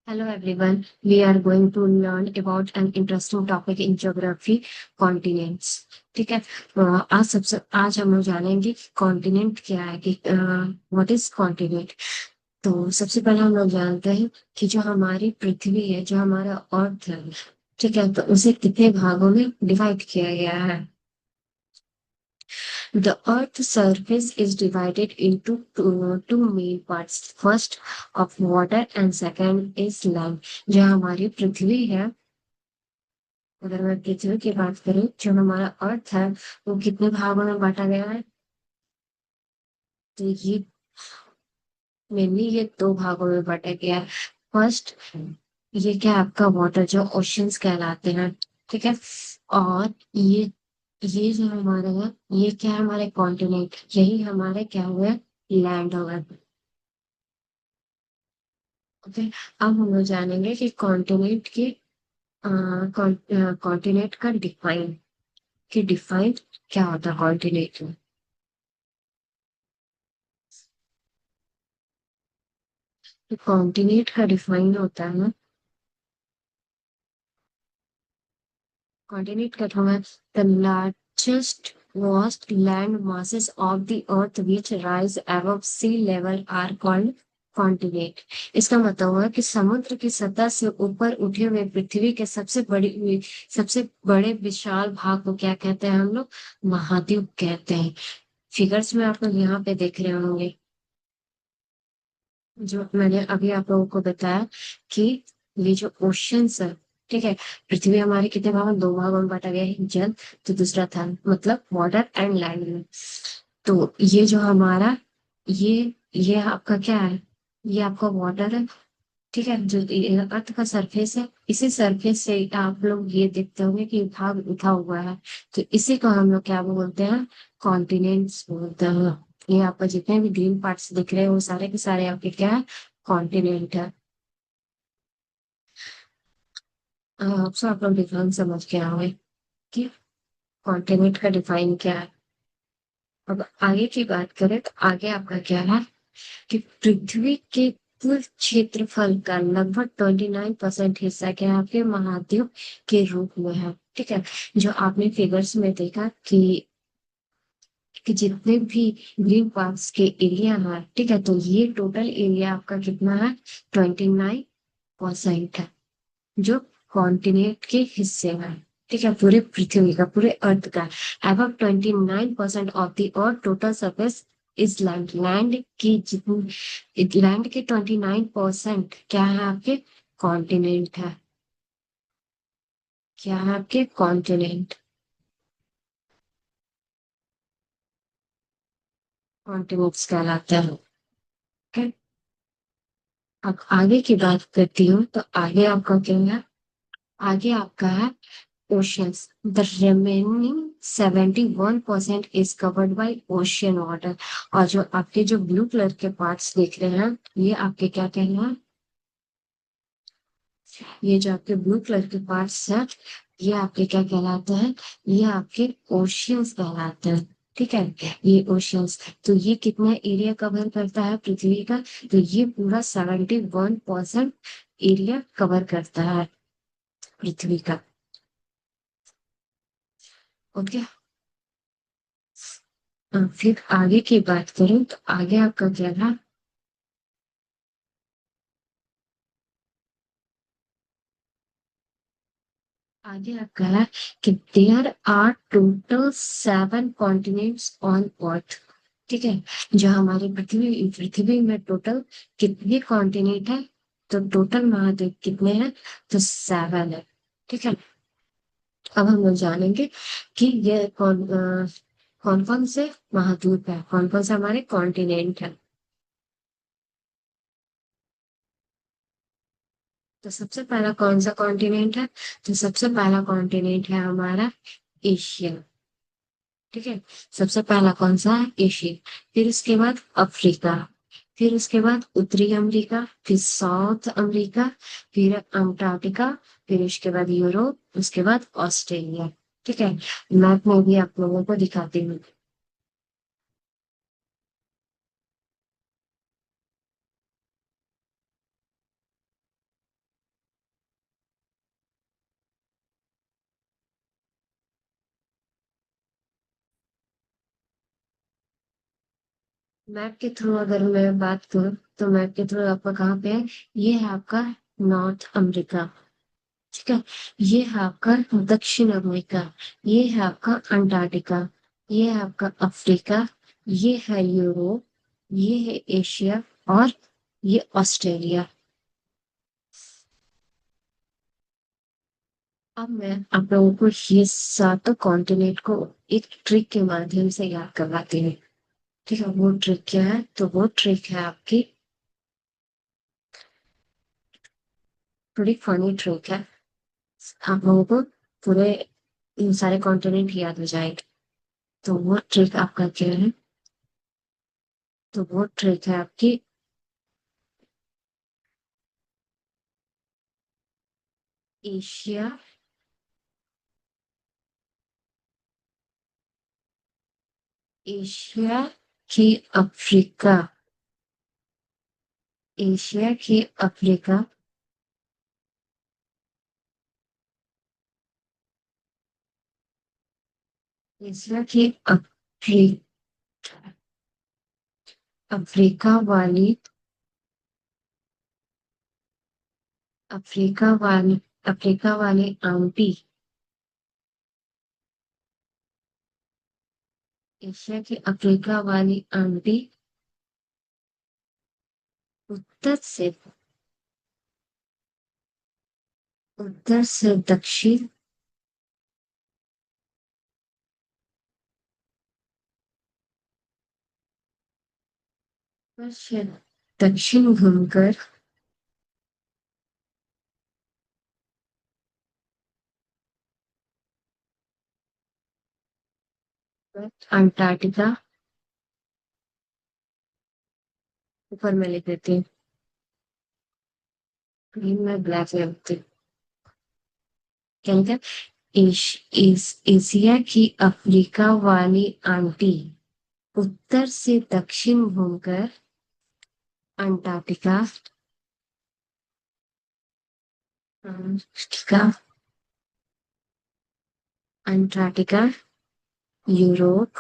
Hello everyone, we are going to learn about an interesting topic in geography, continents. ठीक है। आज हम लोग जानेंगे कॉन्टिनेंट क्या है कि व्हाट इज कॉन्टिनेंट। तो सबसे पहले हम लोग जानते हैं कि जो हमारी पृथ्वी है, जो हमारा अर्थ है, ठीक है, तो उसे कितने भागों में डिवाइड किया गया है। The Earth's surface is divided into two main parts. First of water and second is land. जो हमारी पृथ्वी है, अगर मैं पृथ्वी की बात करूं, जो हमारा अर्थ है वो कितने भागों में बांटा गया है। तो ये मेनली ये दो भागों में बांटा गया है। फर्स्ट, ये क्या है, आपका वाटर जो ओशियंस कहलाते हैं, ठीक है। और ये जो हमारा है, ये क्या है, हमारे कॉन्टिनेंट, यही हमारे क्या हुए, लैंड हो गए। ओके। अब हम लोग जानेंगे कि कॉन्टिनेंट के कॉन्टिनेंट का डिफाइन, कि डिफाइन क्या होता है कॉन्टिनेंट में। तो कॉन्टिनेंट का डिफाइन होता है, कॉन्टिनेंट का होगा the largest vast land masses of the earth which rise above sea level are called continent. इसका मतलब हुआ कि समुद्र की सतह से ऊपर उठे हुए पृथ्वी के सबसे बड़े विशाल भाग को क्या कहते हैं हम लोग, महाद्वीप कहते हैं। फिगर्स में आप लोग यहाँ पे देख रहे होंगे, जो मैंने अभी आप लोगों को बताया कि ये जो ओशियंस है, ठीक है, पृथ्वी हमारे कितने भाग में, दो भागों में बांटा गया है, जल तो दूसरा था मतलब वाटर एंड लैंड में। तो ये जो हमारा, ये आपका क्या है, ये आपका वाटर है, ठीक है। जो ये अर्थ का सरफेस है, इसी सरफेस से आप लोग ये देखते होंगे कि भाग उठा हुआ है, तो इसी को हम लोग क्या बोलते हैं, कॉन्टिनेंट्स बोलते हैं। ये आपको जितने भी ग्रीन पार्ट्स दिख रहे हैं वो सारे के सारे आपके क्या है, कॉन्टिनेंट है। आपसे आप लोग डिफरेंस समझ के आओगे कि कॉन्टिनेंट का डिफाइन क्या है। अब आगे की बात करें तो आगे आपका क्या है कि पृथ्वी के कुल क्षेत्रफल का लगभग 29% हिस्सा क्या है, आपके महाद्वीप के रूप में है, ठीक है। जो आपने फिगर्स में देखा कि जितने भी ग्रीन पार्क्स के एरिया है, ठीक है, तो ये टोटल एरिया आपका कितना है, 29% है, जो कॉन्टिनेंट के हिस्से में, ठीक है, पूरे पृथ्वी का, पूरे अर्थ का। Above 29% of the earth total surface is land. Land के 29% क्या है, आपके कॉन्टिनेंट है। क्या है, आपके कॉन्टिनेंट, कॉन्टिनेंट्स कहलाते हैं। Okay? अब आगे की बात करती हूँ तो आगे आपका क्या है, आगे आपका है oceans. The remaining 71% is covered by ocean water. और जो आपके जो ब्लू कलर के पार्ट्स देख रहे हैं, ये आपके क्या कहना है, ये जो आपके ब्लू कलर के पार्ट्स हैं, ये आपके क्या कहलाते हैं, ये आपके ओशियंस कहलाते हैं, ठीक है। ये ओशियंस, तो ये कितना एरिया कवर करता है पृथ्वी का, तो ये पूरा 71% एरिया कवर करता है पृथ्वी का। ओके। फिर आगे की बात करूं तो आगे आपका क्या है, आगे आपका है कि there are total 7 continents on earth, ठीक है। जो हमारी पृथ्वी में टोटल कितने कॉन्टिनेंट है, तो टोटल महाद्वीप कितने हैं, तो 7 है, ठीक है। अब हम लोग जानेंगे कि ये कौन कौन से महाद्वीप है, कौन कौन से हमारे कॉन्टिनेंट है। तो सबसे पहला कौन सा कॉन्टिनेंट है, तो सबसे पहला कॉन्टिनेंट है हमारा एशिया, ठीक है। सबसे पहला कौन सा है, एशिया। फिर उसके बाद अफ्रीका, फिर उसके बाद उत्तरी अमेरिका, फिर साउथ अमेरिका, फिर अंटार्कटिका, फिर उसके बाद यूरोप, उसके बाद ऑस्ट्रेलिया, ठीक है। मैप में भी आप लोगों को दिखाती हूँ। मैप के थ्रू अगर मैं बात करूँ तो मैप के थ्रू आपका कहाँ पे है, ये है आपका नॉर्थ अमेरिका। ठीक है, ये है आपका दक्षिण अमेरिका, ये है आपका अंटार्कटिका, ये है आपका अफ्रीका, ये है यूरोप, ये है एशिया, और ये ऑस्ट्रेलिया। अब मैं आप लोगों को ये सातों कॉन्टिनेंट को एक ट्रिक के माध्यम से याद करवाती हूँ। ठीक है, वो ट्रिक क्या है, तो वो ट्रिक है आपकी, थोड़ी फनी ट्रिक है। आप लोगों को पूरे इन सारे कॉन्टिनेंट याद हो जाएगा। तो वो ट्रिक आपका क्या है, तो वो ट्रिक है आपकी एशिया, एशिया की अफ्रीका, एशिया की अफ्रीका, एशिया की अफ्रीका वाली, अफ्रीका वाली, अफ्रीका वाली आंटी, एशिया की अफ्रीका वाली आंटी उत्तर से, उत्तर से दक्षिण, उत्तर से दक्षिण घूमकर अंटार्कटिका, ऊपर में लिख देती हूँ, ग्रीन में ब्लैक लिख देती हूँ। क्या लिखा, एशिया की अफ्रीका वाली आंटी उत्तर से दक्षिण घूमकर Antarctica, Antarctica, Antarctica, Europe,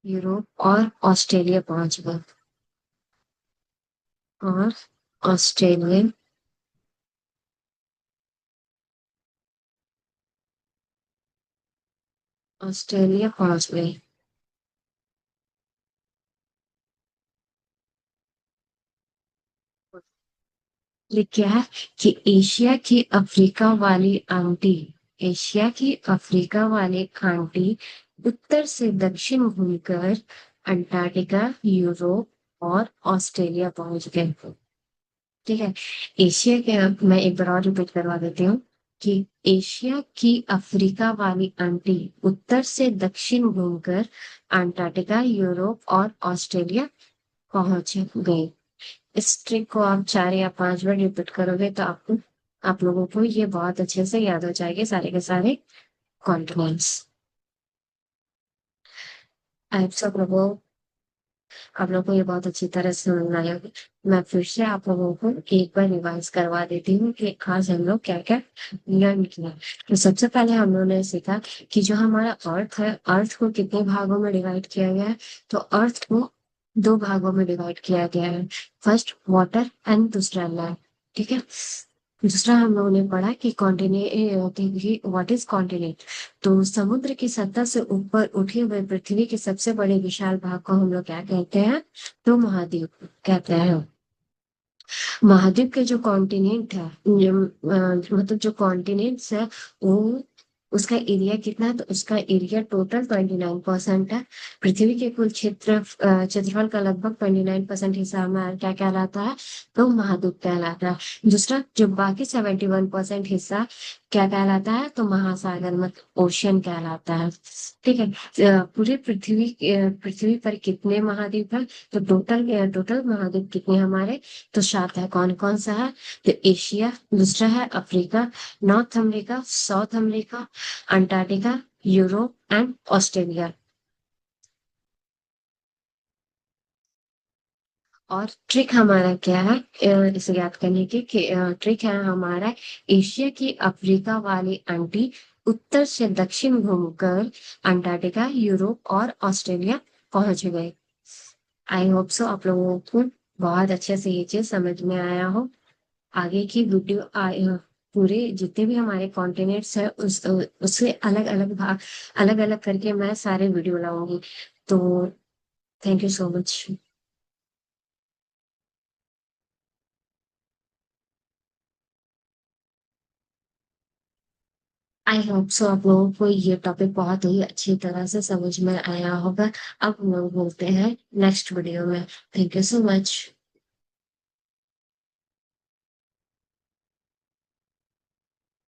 Europe और ऑस्ट्रेलिया पहुंच गए, और ऑस्ट्रेलिया, ऑस्ट्रेलिया पहुंच गई। ये क्या है कि एशिया की अफ्रीका वाली आंटी, एशिया की अफ्रीका वाली आंटी उत्तर से दक्षिण घूमकर अंटार्कटिका, यूरोप और ऑस्ट्रेलिया पहुंच गए। ठीक है, एशिया के, मैं एक बार और रिपीट करवा देती हूँ कि एशिया की अफ्रीका वाली आंटी उत्तर से दक्षिण घूमकर अंटार्कटिका, यूरोप और ऑस्ट्रेलिया पहुंच गई। इस ट्रिक को आप 4 या 5 बार रिपीट करोगे तो आपको, आप लोगों को ये बहुत अच्छे से याद हो जाएंगे सारे के सारे कॉन्टिनेंट्स। आप सब लोगों, आप लोगों को ये बहुत अच्छी तरह से समझ में आया होगा। मैं फिर से आप लोगों को एक बार रिवाइज करवा देती हूँ कि आज हम लोग क्या क्या लर्न किया। तो सबसे पहले हम लोगों ने सीखा कि जो हमारा अर्थ है, अर्थ को कितने भागों में डिवाइड किया गया है, तो अर्थ को 2 भागों में डिवाइड किया गया है, फर्स्ट वाटर एंड दूसरा लैंड। ठीक है, दूसरा हम लोगों ने पढ़ा कि कॉन्टिनेंट, व्हाट इज कॉन्टिनेंट, तो समुद्र की सतह से ऊपर उठी हुई पृथ्वी के सबसे बड़े विशाल भाग को हम लोग क्या कहते हैं, तो महाद्वीप कहते हैं। महाद्वीप के जो कॉन्टिनेंट है, मतलब जो कॉन्टिनेंट्स है, वो उसका एरिया कितना है, तो उसका एरिया टोटल 29% है। पृथ्वी के कुल क्षेत्रफल का लगभग 29% हिस्सा हमारा क्या कहलाता है, तो महाद्वीप कहलाता है। दूसरा जो बाकी 71% हिस्सा क्या कहलाता है, तो महासागर मतलब ओशियन कहलाता है। ठीक है, पूरी पृथ्वी पर कितने महाद्वीप है, तो टोटल महाद्वीप कितने हमारे, तो 7 है। कौन कौन सा है, तो एशिया, दूसरा है Africa, north America, south America, Antarctica, Europe and Australia. और ट्रिक हमारा क्या है, इसे याद करने की कि ट्रिक है हमारा, एशिया की अफ्रीका वाली आंटी उत्तर से दक्षिण घूमकर अंटार्कटिका, यूरोप और ऑस्ट्रेलिया पहुंच गए। आई होप सो आप लोगों को बहुत अच्छे से ये चीज समझ में आया हो। आगे की वीडियो पूरे जितने भी हमारे कॉन्टिनेंट्स है उससे अलग अलग भाग अलग अलग करके मैं सारे वीडियो लाऊंगी। तो thank you so much. I hope so आप लोगों को ये टॉपिक बहुत ही अच्छी तरह से समझ में आया होगा। अब हम लोग बोलते हैं नेक्स्ट वीडियो में। Thank you so much.